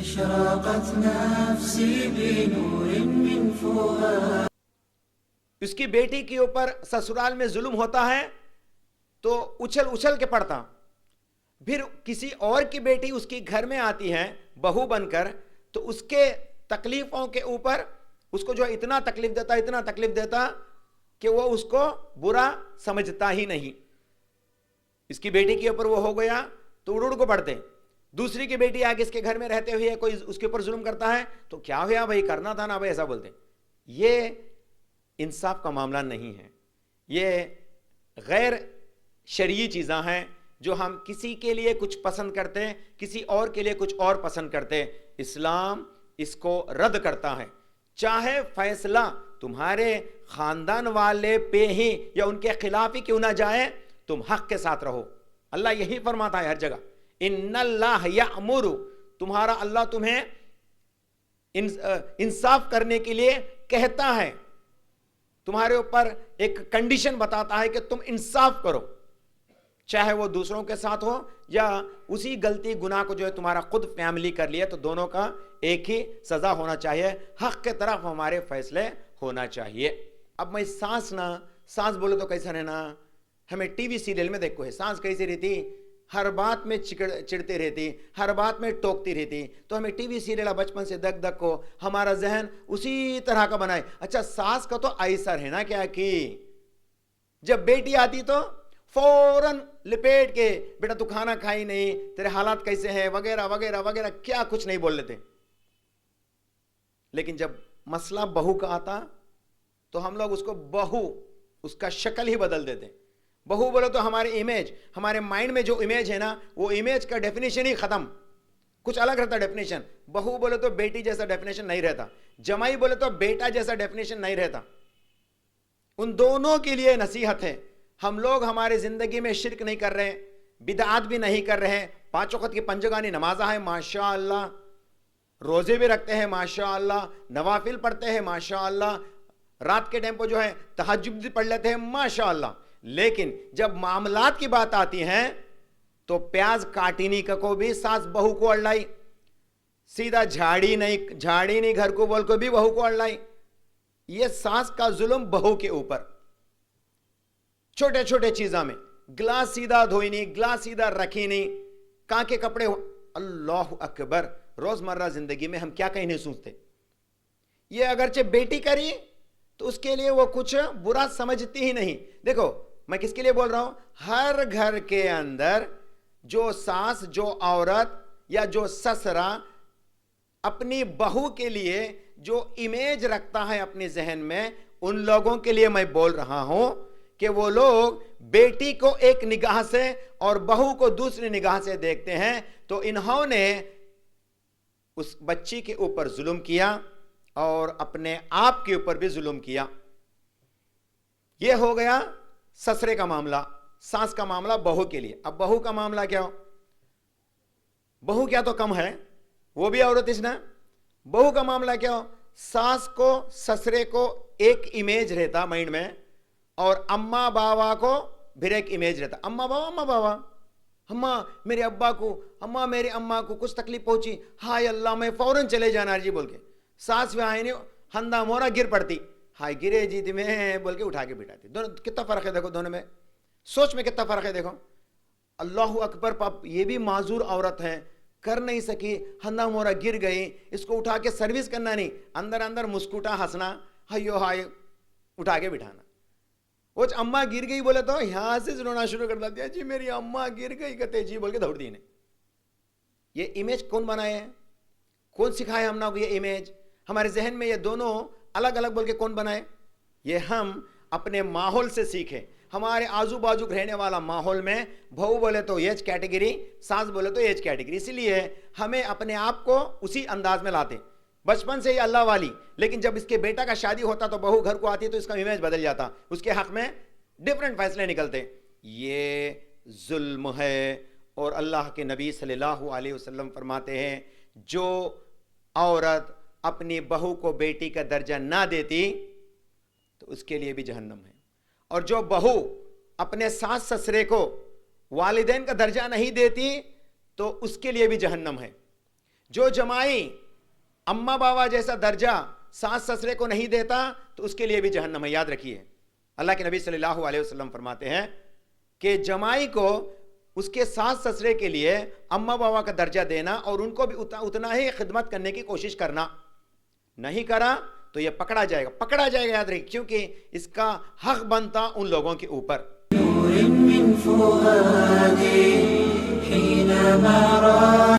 أشرقت نفسي بنور من فؤاد. اس کی بیٹی کے اوپر سسرال میں ظلم ہوتا ہے تو اچھل اچھل کے پڑتا. پھر کسی اور کی بیٹی اس کی گھر میں آتی ہے بہو بن کر, تو اس کے تکلیفوں کے اوپر اس کو جو اتنا تکلیف دیتا کہ وہ اس کو برا سمجھتا ہی نہیں. اس کی بیٹی کے اوپر وہ ہو گیا تو اڑ کو پڑھتے. دوسری کی بیٹی آگے اس کے گھر میں رہتے ہوئے کوئی اس کے اوپر ظلم کرتا ہے تو کیا ہوا بھائی, کرنا تھا نا بھائی, ایسا بولتے. یہ انصاف کا معاملہ نہیں ہے. یہ غیر شرعی چیزاں ہیں جو ہم کسی کے لیے کچھ پسند کرتے, کسی اور کے لیے کچھ اور پسند کرتے. اسلام اس کو رد کرتا ہے. چاہے فیصلہ تمہارے خاندان والے پہ ہی یا ان کے خلاف ہی کیوں نہ جائے, تم حق کے ساتھ رہو. اللہ یہی فرماتا ہے ہر جگہ, ان اللہ یأمر, تمہارا اللہ تمہیں انصاف کرنے کے لیے کہتا ہے. تمہارے اوپر ایک کنڈیشن بتاتا ہے کہ تم انصاف کرو, چاہے وہ دوسروں کے ساتھ ہو یا اسی غلطی گناہ کو جو ہے تمہارا خود فیملی کر لیا, تو دونوں کا ایک ہی سزا ہونا چاہیے. حق کے طرف ہمارے فیصلے ہونا چاہیے. اب میں سانس بولے تو کیسا رہنا, ہمیں ٹی وی سیریل میں دیکھو ہے سانس کیسی رہتی, ہر بات میں چڑھتی رہتی, ہر بات میں ٹوکتی رہتی. تو ہمیں ٹی وی سیریل بچپن سے دک دک کو ہمارا ذہن اسی طرح کا بنائے. اچھا ساس کا تو ایسا رہنا کیا کہ جب بیٹی آتی تو فوراً لپیٹ کے, بیٹا تو کھانا کھائی نہیں, تیرے حالات کیسے ہیں, وغیرہ وغیرہ وغیرہ, کیا کچھ نہیں بول لیتے. لیکن جب مسئلہ بہو کا آتا تو ہم لوگ اس کو بہو, اس کا شکل ہی بدل دیتے. بہو بولے تو ہماری امیج, ہمارے مائنڈ میں جو امیج ہے نا, وہ امیج کا ڈیفینیشن ہی ختم, کچھ الگ رہتا ڈیفینیشن. بہو بولے تو بیٹی جیسا ڈیفینیشن نہیں رہتا, جمائی بولے تو بیٹا جیسا ڈیفینیشن نہیں رہتا. ان دونوں کے لیے نصیحت ہے. ہم لوگ ہمارے زندگی میں شرک نہیں کر رہے, بدعات بھی نہیں کر رہے, 5 وقت کی پنجگانی نمازہ ہے ماشاء اللہ, روزے بھی رکھتے ہیں ماشاء اللہ, نوافل پڑھتے ہیں ماشاء اللہ, رات کے ٹائم پہ جو ہے تہجد بھی پڑھ لیتے ہیں ماشاء اللہ. لیکن جب معاملات کی بات آتی ہیں تو پیاز کاٹینی کا کو بھی ساس بہو کو اڑلائی, سیدھا جھاڑی نہیں گھر کو بول کو بھی بہو کو اڑلائی. یہ ساس کا ظلم بہو کے اوپر, چھوٹے چھوٹے چیزاں میں, گلاس سیدھا دھوئی نہیں, گلاس سیدھا رکھی نہیں, کہاں کے کپڑے, اللہ اکبر. روزمرہ زندگی میں ہم کیا کہیں نہیں سوچتے. یہ اگرچہ بیٹی کری تو اس کے لیے وہ کچھ برا سمجھتی ہی نہیں. دیکھو میں کس کے لیے بول رہا ہوں, ہر گھر کے اندر جو ساس, جو عورت یا جو سسرا اپنی بہو کے لیے جو امیج رکھتا ہے اپنے ذہن میں, ان لوگوں کے لیے میں بول رہا ہوں کہ وہ لوگ بیٹی کو ایک نگاہ سے اور بہو کو دوسری نگاہ سے دیکھتے ہیں. تو انہوں نے اس بچی کے اوپر ظلم کیا اور اپنے آپ کے اوپر بھی ظلم کیا. یہ ہو گیا سسرے کا معاملہ, ساس کا معاملہ بہو کے لیے. اب بہو کا معاملہ کیا ہو, بہو کیا تو کم ہے, وہ بھی عورت اس نے. بہو کا معاملہ کیا ہو, ساس کو سسرے کو ایک امیج رہتا مائنڈ میں, اور اماں باوا کو پھر ایک امیج رہتا. اماں باوا, اماں میرے ابا کو, اماں میرے اماں کو کچھ تکلیف پہنچی, ہائے اللہ میں فوراً چلے جانا جی بول کے. ساس میں آئے نہیں, ہندا مورا گر پڑتی, ہائے گرے جی میں بول کے اٹھا کے بٹھاتی. دونوں کتنا فرق ہے دیکھو, دونوں میں سوچ میں کتنا فرق ہے دیکھو. اللہ اکبر, پاپ یہ بھی معذور عورت ہے, کر نہیں سکی, ہندا مورا گر گئی, اس کو اٹھا کے سروس کرنا نہیں, اندر اندر مسکوٹا ہنسنا, ہائیو ہائے اٹھا کے بٹھانا. وہ اماں گر گئی بولے تو یہاں سے رونا شروع کر دیا, جی میری اماں گر گئی کہتے جی بول کے دوڑ دی. یہ امیج کون بنائے ہیں, کون سکھائے ہم نے یہ امیج ہمارے ذہن میں؟ یہ دونوں الگ الگ بول کے کون بنائے؟ یہ ہم اپنے ماحول سے سیکھیں. ہمارے آزو بازو رہنے والا ماحول میں بہو بولے تو ایج کیٹیگری, ساس بولے تو ایج کیٹیگری, اسی لیے ہمیں اپنے آپ کو اسی انداز میں لاتے بچپن سے ہی اللہ والی. لیکن جب اس کے بیٹا کا شادی ہوتا تو بہو گھر کو آتی تو اس کا امیج بدل جاتا, اس کے حق میں ڈیفرنٹ فیصلے نکلتے. یہ ظلم ہے. اور اللہ کے نبی صلی اللہ علیہ وسلم فرماتے ہیں جو عورت اپنی بہو کو بیٹی کا درجہ نہ دیتی تو اس کے لیے بھی جہنم ہے, اور جو بہو اپنے ساس سسرے کو والدین کا درجہ نہیں دیتی تو اس کے لیے بھی جہنم ہے. جو جمائی اماں بابا جیسا درجہ ساس سسرے کو نہیں دیتا تو اس کے لیے بھی جہنم ہے. یاد رکھیے اللہ کے نبی صلی اللہ علیہ وسلم فرماتے ہیں کہ جمائی کو اس کے ساس سسرے کے لیے اماں بابا کا درجہ دینا اور ان کو بھی اتنا ہی خدمت کرنے کی کوشش کرنا. نہیں کرا تو یہ پکڑا جائے گا یاد رکھیے, کیونکہ اس کا حق بنتا ان لوگوں کے اوپر. نور من فؤادي حينما رأى